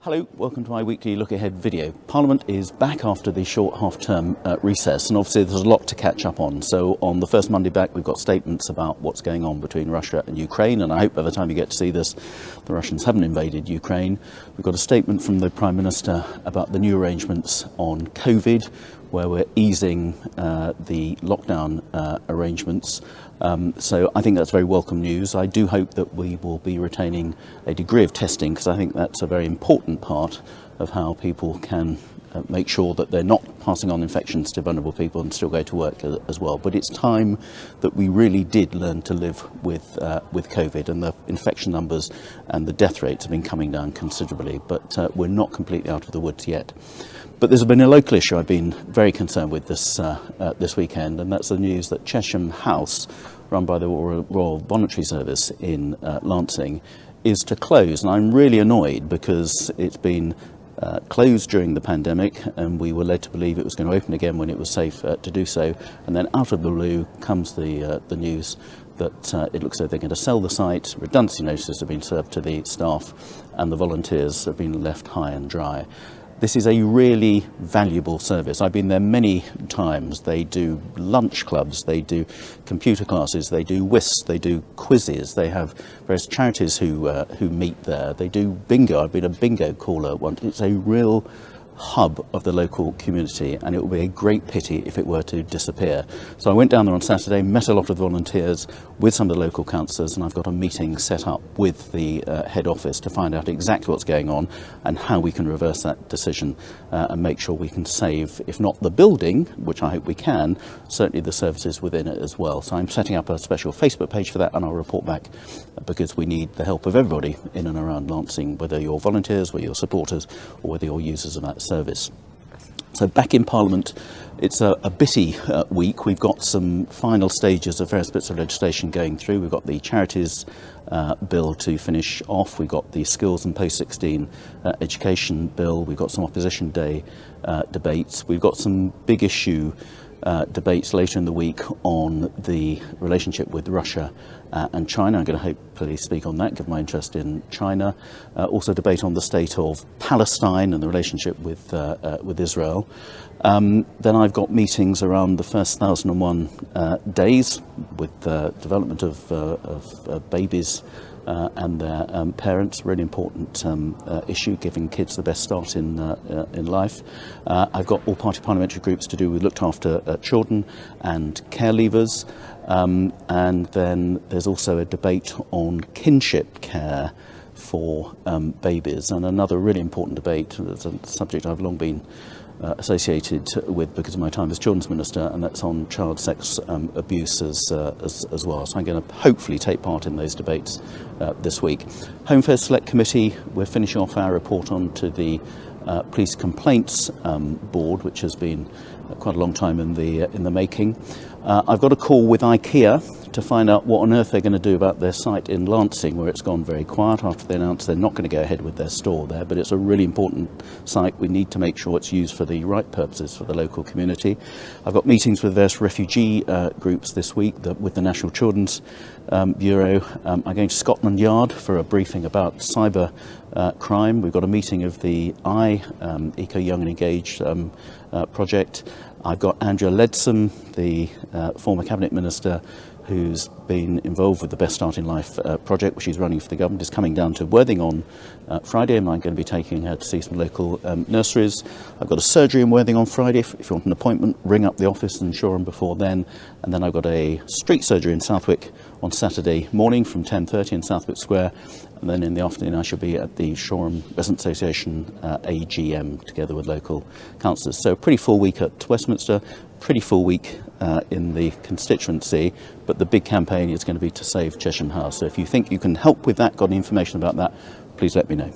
Hello, welcome to my weekly look ahead video. Parliament is back after the short half-term recess, and obviously there's a lot to catch up on. So on the first Monday back, we've got statements about what's going on between Russia and Ukraine, and I hope by the time you get to see this, the Russians haven't invaded Ukraine. We've got a statement from the Prime Minister about the new arrangements on COVID, where we're easing the lockdown arrangements. So I think that's very welcome news. I do hope that we will be retaining a degree of testing, because I think that's a very important part of how people can make sure that they're not passing on infections to vulnerable people and still go to work as well. But it's time that we really did learn to live with COVID, and the infection numbers and the death rates have been coming down considerably, but we're not completely out of the woods yet. But there's been a local issue I've been very concerned with this weekend, and that's the news that Chesham House, run by the Royal Voluntary Service in Lancing, is to close. And I'm really annoyed because it's been closed during the pandemic, and we were led to believe it was going to open again when it was safe to do so. And then out of the blue comes the news that it looks like they're going to sell the site. Redundancy notices have been served to the staff, and the volunteers have been left high and dry. This is a really valuable service. I've been there many times. They do lunch clubs, they do computer classes, they do whists, they do quizzes. They have various charities who meet there. They do bingo. I've been a bingo caller once. It's a real hub of the local community, and it would be a great pity if it were to disappear. So I went down there on Saturday, met a lot of the volunteers with some of the local councillors, and I've got a meeting set up with the head office to find out exactly what's going on and how we can reverse that decision and make sure we can save, if not the building, which I hope we can, certainly the services within it as well. So I'm setting up a special Facebook page for that, and I'll report back, because we need the help of everybody in and around Lancing, whether you're volunteers, whether you're supporters, or whether you're users of that service. So back in Parliament, it's a bitty week. We've got some final stages of various bits of legislation going through. We've got the charities bill to finish off. We've got the skills and post-16 education bill. We've got some opposition day debates. We've got some big issue debates later in the week on the relationship with Russia and China. I'm going to hopefully speak on that, given my interest in China. Also debate on the state of Palestine and the relationship with Israel. Then I've got meetings around the first 1,001 days with the development of babies and their parents. Really important issue, giving kids the best start in life. I've got all party parliamentary groups to do with looked after children and care leavers, and then there's also a debate on kinship care for babies, and another really important debate. It's a subject I've long been associated with because of my time as Children's Minister, and that's on child sex abuse as well. So I'm going to hopefully take part in those debates this week. Home Affairs Select Committee, we're finishing off our report on to the Police Complaints Board, which has been quite a long time in the making. I've got a call with IKEA to find out what on earth they're going to do about their site in Lancing, where it's gone very quiet after they announced they're not going to go ahead with their store there. But it's a really important site. We need to make sure it's used for the right purposes for the local community. I've got meetings with various refugee groups this week with the National Children's Bureau. I'm going to Scotland Yard for a briefing about cyber crime. We've got a meeting of the Eco Young and Engaged project. I've got Andrea Leadsom, the former Cabinet Minister, who's been involved with the Best Start in Life project, which she's running for the government, is coming down to Worthing on Friday, and I'm going to be taking her to see some local nurseries. I've got a surgery in Worthing on Friday. If you want an appointment, ring up the office and ensure them before then. And then I've got a street surgery in Southwick on Saturday morning from 10:30 in Southwick Square. And then in the afternoon I shall be at the Shoreham Residents Association AGM together with local councillors. So a pretty full week at Westminster, pretty full week in the constituency, but the big campaign is going to be to save Chesham House. So if you think you can help with that, got any information about that, please let me know.